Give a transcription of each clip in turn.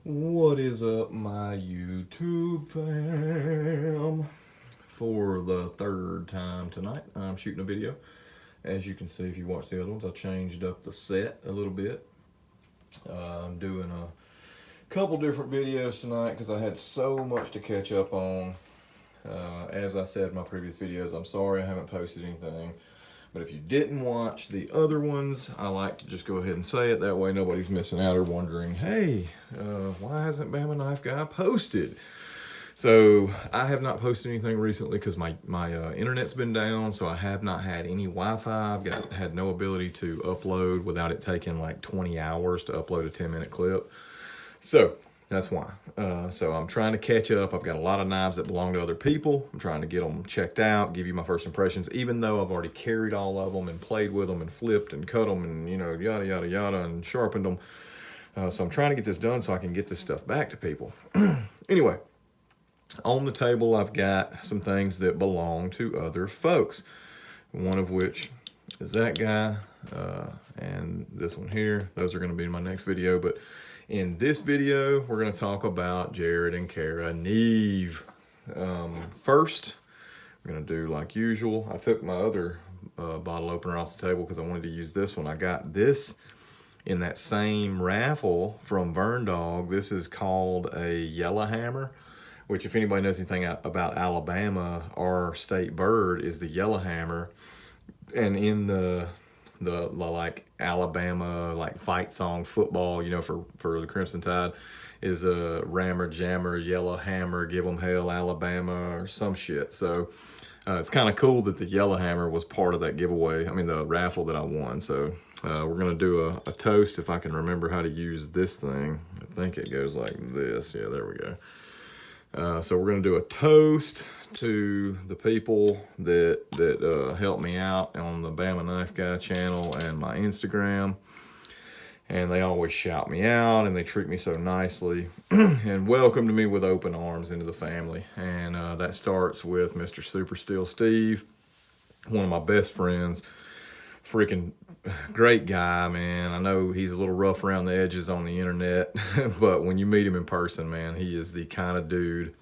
What is up, my YouTube fam? For the third time tonight, I'm shooting a video. As you can see, if you watch the other ones, I changed up the set a little bit. I'm doing a couple different videos tonight because I had so much to catch up on. As I said in my previous videos, I'm sorry I haven't posted anything. But if you didn't watch the other ones, I like to just go ahead and say it. That way nobody's missing out or wondering, hey, why hasn't Bama Knife Guy posted? So I have not posted anything recently because my internet's been down, so I have not had any Wi-Fi. I've had no ability to upload without it taking like 20 hours to upload a 10-minute clip. So that's why. So I'm trying to catch up. I've got a lot of knives that belong to other people. I'm trying to get them checked out, give you my first impressions, even though I've already carried all of them and played with them and flipped and cut them and, you know, yada, yada, yada, and sharpened them. So I'm trying to get this done so I can get this stuff back to people. Anyway, on the table, I've got some things that belong to other folks. One of which is that guy and this one here. Those are going to be in my next video, but in this video, we're going to talk about Jared and Kara Neeves. First, we're going to do like usual. I took my other bottle opener off the table because I wanted to use this one. I got this in that same raffle from Vern Dog. This is called a Yellowhammer, which if anybody knows anything about Alabama, our state bird is the Yellowhammer. And in the like Alabama like fight song football, you know, for the Crimson Tide is a rammer jammer yellow hammer give them hell Alabama or some shit. So it's kind of cool that the Yellowhammer was part of that giveaway. I mean the raffle that I won. So we're gonna do a toast. If I can remember how to use this thing, I think it goes like this. Yeah, there we go. So we're gonna do a toast to the people that helped me out on the Bama Knife Guy channel and my Instagram. And they always shout me out and they treat me so nicely and welcome to me with open arms into the family. And that starts with Mr. Super Steel Steve, one of my best friends. Freaking great guy, man. I know he's a little rough around the edges on the internet, but when you meet him in person, man, he is the kind of dude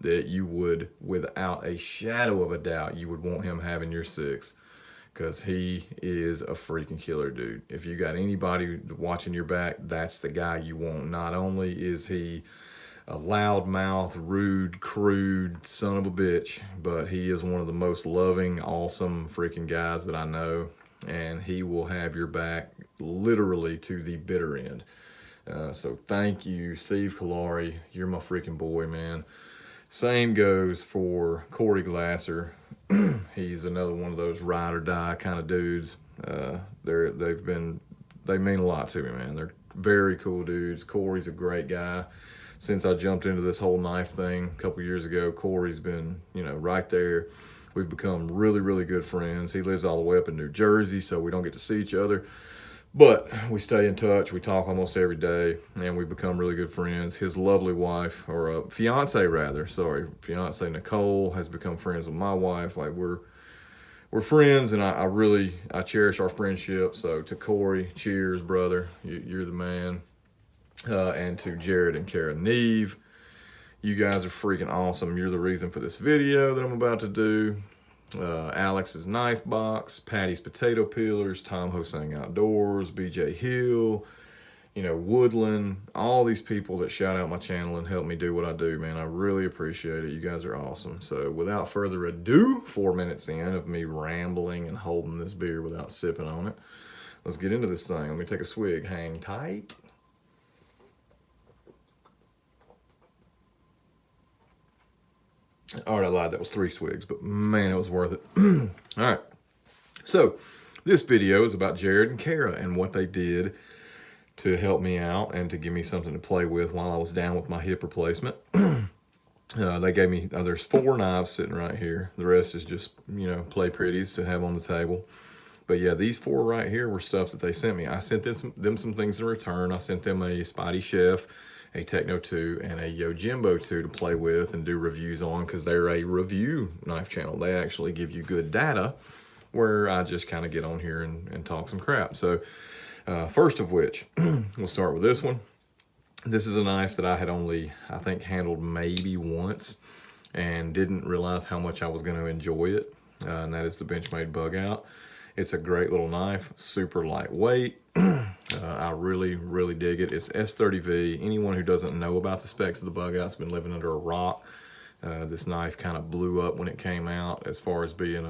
that you would, without a shadow of a doubt, you would want him having your six, because he is a freaking killer dude. If you got anybody watching your back, that's the guy you want. Not only is he a loudmouth, rude, crude son of a bitch, but he is one of the most loving, awesome freaking guys that I know, and he will have your back literally to the bitter end. So thank you, Steve Kalari. You're my freaking boy, man. Same goes for Corey Glasser. He's another one of those ride or die kind of dudes. They mean a lot to me, man. They're very cool dudes. Corey's a great guy. Since I jumped into this whole knife thing a couple years ago, Corey's been, you know, right there. We've become really, really good friends. He lives all the way up in New Jersey, so we don't get to see each other. But we stay in touch. We talk almost every day, and we become really good friends. His lovely wife, or fiance Nicole, has become friends with my wife. Like we're friends, and I cherish our friendship. So to Corey, cheers, brother. You're the man. And to Jared and Kara Neeves, you guys are freaking awesome. You're the reason for this video that I'm about to do. Alex's Knife Box, Patty's Potato Peelers, Tom Hosang Outdoors, BJ Hill, you know, Woodland, all these people that shout out my channel and help me do what I do, man. I really appreciate it. You guys are awesome. So without further ado, 4 minutes in of me rambling and holding this beer without sipping on it, let's get into this thing. Let me take a swig. Hang tight. All right, I lied. That was 3 swigs, but man, it was worth it. All right. So this video is about Jared and Kara and what they did to help me out and to give me something to play with while I was down with my hip replacement. They gave me, there's 4 knives sitting right here. The rest is just, you know, play pretties to have on the table. But yeah, these 4 right here were stuff that they sent me. I sent them some things in return. I sent them a Spidey Chef, a Techno 2, and a Yojimbo 2 to play with and do reviews on, because they're a review knife channel. They actually give you good data, where I just kind of get on here and talk some crap. So first of which, we'll start with this one. This is a knife that I had only, I think, handled maybe once and didn't realize how much I was going to enjoy it. And that is the Benchmade Bugout. It's a great little knife, super lightweight. I really, really dig it. It's S30V. Anyone who doesn't know about the specs of the Bugout's been living under a rock. This knife kind of blew up when it came out as far as being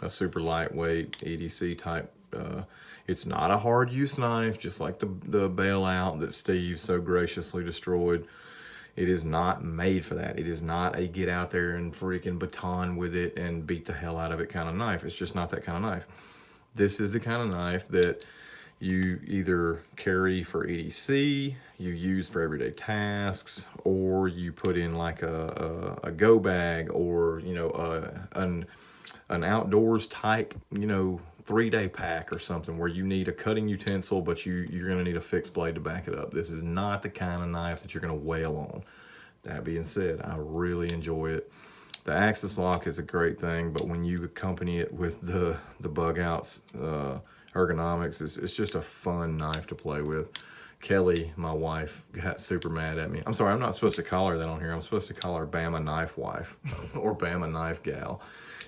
a super lightweight EDC type. It's not a hard use knife, just like the bailout that Steve so graciously destroyed. It is not made for that. It is not a get out there and freaking baton with it and beat the hell out of it kind of knife. It's just not that kind of knife. This is the kind of knife that you either carry for EDC, you use for everyday tasks, or you put in like a go bag, or an outdoors type 3-day pack or something where you need a cutting utensil, but you're gonna need a fixed blade to back it up. This is not the kind of knife that you're gonna wail on. That being said, I really enjoy it. The axis lock is a great thing, but when you accompany it with the Bugout's ergonomics, it's just a fun knife to play with. Kelly, my wife, got super mad at me. I'm sorry, I'm not supposed to call her that on here. I'm supposed to call her Bama Knife Wife or Bama Knife Gal.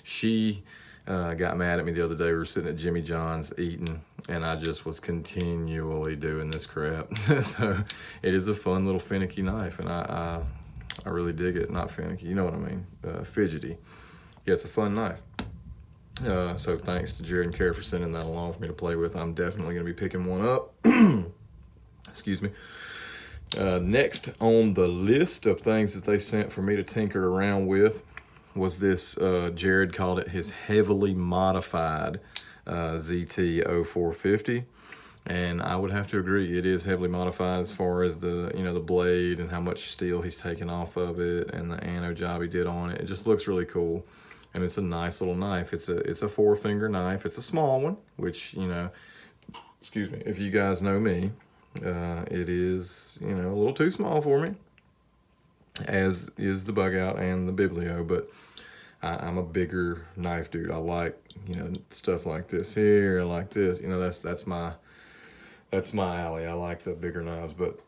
She got mad at me the other day. We were sitting at Jimmy John's eating, and I just was continually doing this crap. So it is a fun little finicky knife, and I really dig it. Not finicky, you know what I mean, fidgety. Yeah, it's a fun knife. So thanks to Jared and Kara for sending that along for me to play with. I'm definitely going to be picking one up. Excuse me. Next on the list of things that they sent for me to tinker around with was this, Jared called it his heavily modified ZT0450. And I would have to agree, it is heavily modified as far as the blade and how much steel he's taken off of it and the anno job he did on it. It just looks really cool. And it's a nice little knife. It's a 4-finger knife. It's a small one, which, excuse me, if you guys know me, it is, a little too small for me, as is the Bugout and the Biblio, but I'm a bigger knife dude. I like, stuff like this here, I like this, that's my alley. I like the bigger knives, but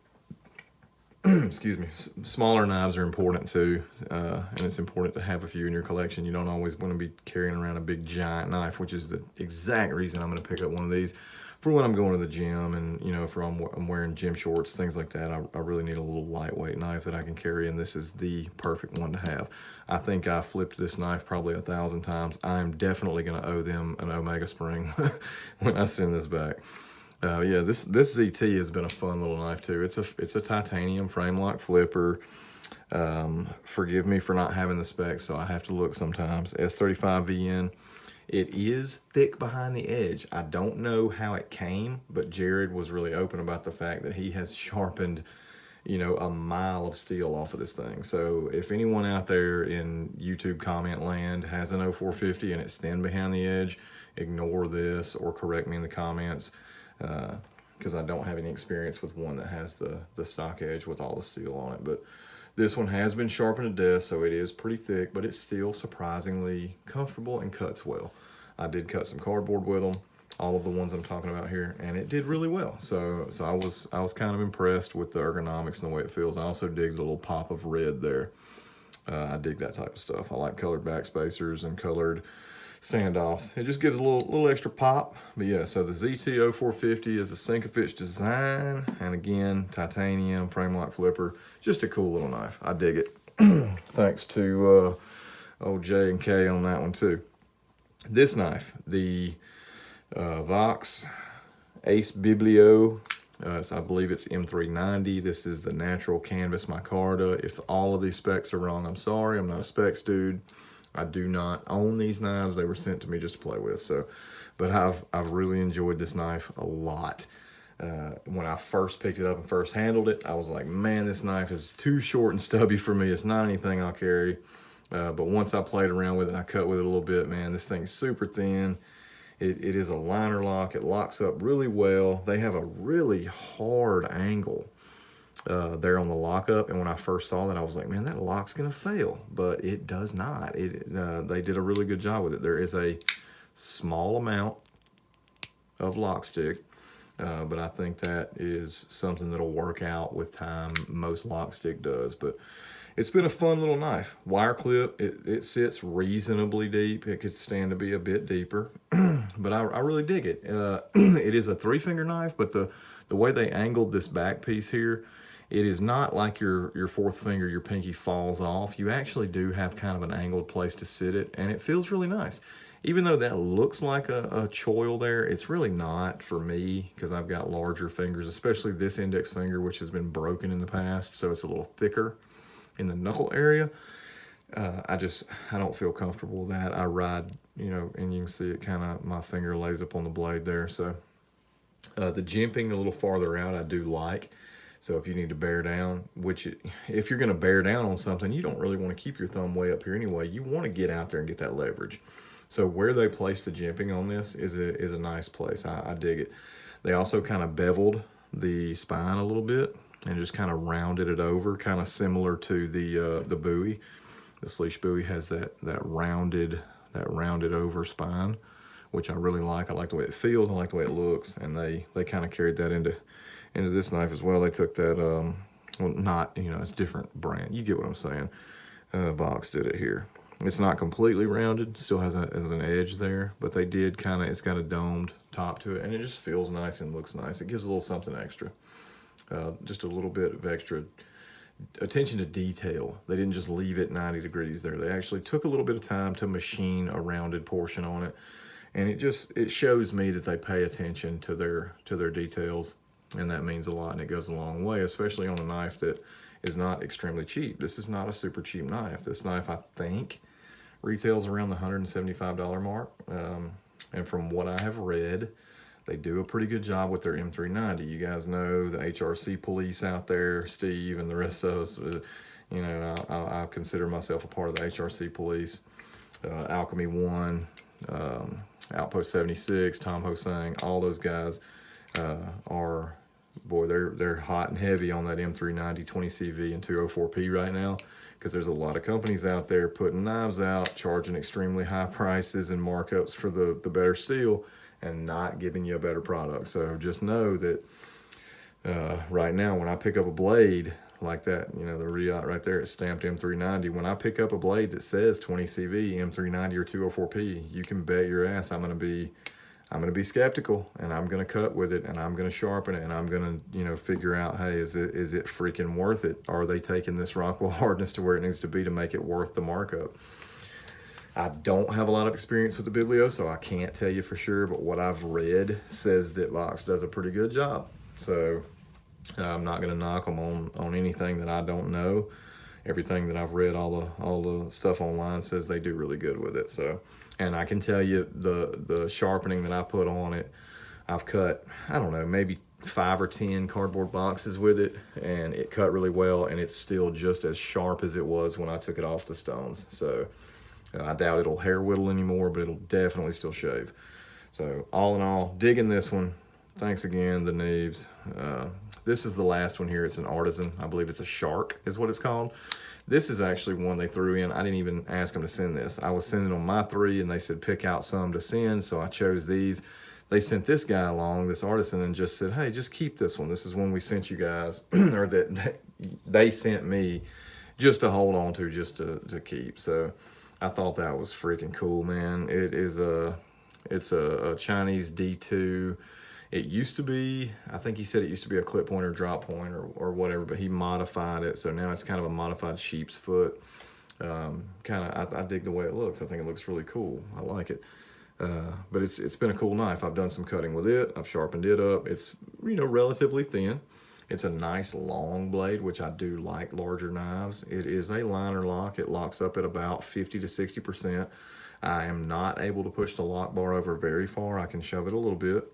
excuse me, smaller knives are important too, and it's important to have a few in your collection. You don't always want to be carrying around a big giant knife, which is the exact reason I'm going to pick up one of these for when I'm going to the gym, and if I'm wearing gym shorts, things like that. I really need a little lightweight knife that I can carry, and this is the perfect one to have. I think I flipped this knife probably 1,000 times. I'm definitely going to owe them an Omega spring when I send this back. Yeah, this ZT has been a fun little knife too. It's a titanium frame lock flipper. Forgive me for not having the specs, so I have to look sometimes. S35VN. It is thick behind the edge. I don't know how it came, but Jared was really open about the fact that he has sharpened, a mile of steel off of this thing. So if anyone out there in YouTube comment land has an 0450 and it's thin behind the edge, ignore this or correct me in the comments, because I don't have any experience with one that has the stock edge with all the steel on it. But this one has been sharpened to death, so it is pretty thick, but it's still surprisingly comfortable and cuts well. I did cut some cardboard with them, all of the ones I'm talking about here, and it did really well. So I was kind of impressed with the ergonomics and the way it feels. I also dig the little pop of red there. I dig that type of stuff. I like colored back spacers and colored standoffs. It just gives a little extra pop. But yeah, so the ZT0450 is a Syncofitch design, and again, titanium frame lock flipper. Just a cool little knife. I dig it. Thanks to old J and K on that one too. This knife, the Vox Ace Biblio, so I believe it's M390. This is the natural canvas micarta. If all of these specs are wrong, I'm sorry. I'm not a specs dude. I do not own these knives. They were sent to me just to play with. So, but I've really enjoyed this knife a lot. When I first picked it up and first handled it, I was like, man, this knife is too short and stubby for me. It's not anything I'll carry. But once I played around with it and I cut with it a little bit, man, this thing's super thin. It is a liner lock. It locks up really well. They have a really hard angle there on the lockup, and when I first saw that, I was like, man, that lock's gonna fail, but it does not. They did a really good job with it. There is a small amount of lock stick. but I think that is something that'll work out with time. Most lock stick does, but it's been a fun little knife. Wire clip, it sits reasonably deep. It could stand to be a bit deeper, but I really dig it. It is a 3-finger knife, but the way they angled this back piece here, it is not like your 4th finger, your pinky falls off. You actually do have kind of an angled place to sit it, and it feels really nice. Even though that looks like a choil there, it's really not for me because I've got larger fingers, especially this index finger, which has been broken in the past, so it's a little thicker in the knuckle area. I don't feel comfortable with that. I ride, and you can see it kind of, my finger lays up on the blade there. So the jimping a little farther out, I do like. So if you need to bear down, if you're going to bear down on something, you don't really want to keep your thumb way up here anyway. You want to get out there and get that leverage. So where they placed the jimping on this is a nice place. I dig it. They also kind of beveled the spine a little bit and just kind of rounded it over, kind of similar to the buoy. This leash buoy has that rounded over spine, which I really like. I like the way it feels. I like the way it looks, and they kind of carried that into this knife as well. They took that well, not, it's different brand. You get what I'm saying. Vox did it here. It's not completely rounded, still has an edge there, but they did it's got a domed top to it, and it just feels nice and looks nice. It gives a little something extra. Just a little bit of extra attention to detail. They didn't just leave it 90 degrees there. They actually took a little bit of time to machine a rounded portion on it, and it shows me that they pay attention to their details, and that means a lot, and it goes a long way, especially on a knife that is not extremely cheap. This is not a super cheap knife. This knife, I think, retails around the $175 mark, and from what I have read, they do a pretty good job with their M390. You guys know the HRC police out there, Steve and the rest of us. I consider myself a part of the HRC police. Alchemy 1, Outpost 76, Tom Hosang, all those guys are, boy, they're hot and heavy on that M390 20CV and 204P right now, because there's a lot of companies out there putting knives out, charging extremely high prices and markups for the better steel, and not giving you a better product. So just know that right now, when I pick up a blade like that, the Riot right there, it's stamped M390. When I pick up a blade that says 20CV, M390 or 204P, you can bet your ass I'm gonna be skeptical, and I'm gonna cut with it, and I'm gonna sharpen it, and I'm gonna figure out, hey, is it freaking worth it? Are they taking this Rockwell hardness to where it needs to be to make it worth the markup? I don't have a lot of experience with the Biblio, so I can't tell you for sure, but what I've read says that Vox does a pretty good job. So I'm not going to knock them on anything that I don't know. Everything that I've read, all the stuff online says they do really good with it. So, and I can tell you the sharpening that I put on it, I've cut, I don't know, maybe 5 or 10 cardboard boxes with it, and it cut really well, and it's still just as sharp as it was when I took it off the stones. So I doubt it'll hair whittle anymore, but it'll definitely still shave. So all in all, digging this one. Thanks again, the Neeves. This is the last one here. It's an Artisan. I believe it's a Shark is what it's called. This is actually one they threw in. I didn't even ask them to send this. I was sending on my 3, and they said pick out some to send, so I chose these. They sent this guy along, this Artisan, and just said, hey, just keep this one. This is one we sent you guys, or that they sent me just to hold on to, just to keep. So I thought that was freaking cool, man. It's a Chinese D2. It used to be, I think he said it used to be a clip point or drop point or whatever, but he modified it. So now it's kind of a modified sheep's foot. I dig the way it looks. I think it looks really cool. I like it. But it's been a cool knife. I've done some cutting with it. I've sharpened it up. It's, relatively thin. It's a nice long blade, which I do like larger knives. It is a liner lock. It locks up at about 50 to 60%. I am not able to push the lock bar over very far. I can shove it a little bit.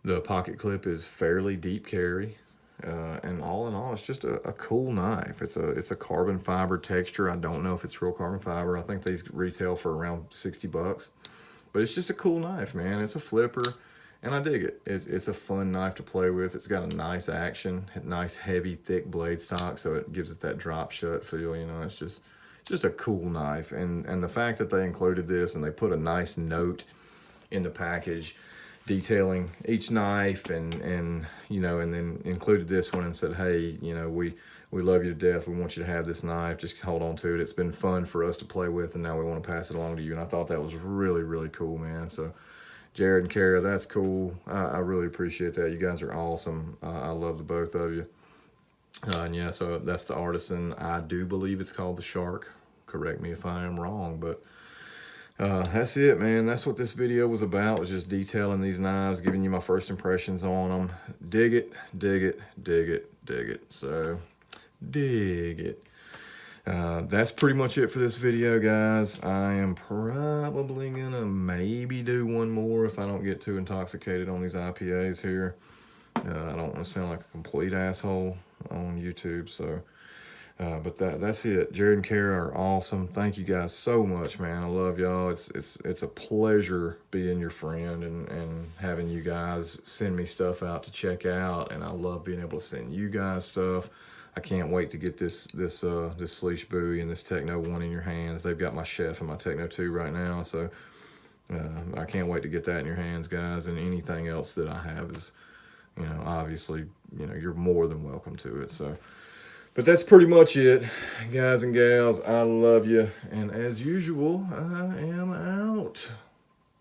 The pocket clip is fairly deep carry. And all in all, it's just a cool knife. It's a carbon fiber texture. I don't know if it's real carbon fiber. I think these retail for around 60 bucks. But it's just a cool knife, man. It's a flipper. And I dig it. It's a fun knife to play with. It's got a nice action, nice heavy, thick blade stock, so it gives it that drop shut feel. It's just a cool knife. And the fact that they included this and they put a nice note in the package, detailing each knife and you know, and then included this one and said, hey, you know, we love you to death. We want you to have this knife. Just hold on to it. It's been fun for us to play with, and now we want to pass it along to you. And I thought that was really, really cool, man. So Jared and Kara, that's cool. I really appreciate that. You guys are awesome. I love the both of you. And yeah, so that's the Artisan. I do believe it's called the Shark. Correct me if I am wrong, but that's it, man. That's what this video was about, was just detailing these knives, giving you my first impressions on them. Dig it, dig it, dig it, dig it. So, dig it. That's pretty much it for this video, guys. I am probably gonna maybe do one more if I don't get too intoxicated on these IPAs here. I don't want to sound like a complete asshole on YouTube, so... but that's it. Jared and Kara are awesome. Thank you guys so much, man. I love y'all. It's a pleasure being your friend and having you guys send me stuff out to check out. And I love being able to send you guys stuff. I can't wait to get this Sleesh buoy and this Techno 1 in your hands. They've got my Chef and my Techno 2 right now, so I can't wait to get that in your hands, guys. And anything else that I have is, you know, obviously, you know, you're more than welcome to it. So. But that's pretty much it, guys and gals. I love you. And as usual, I am out.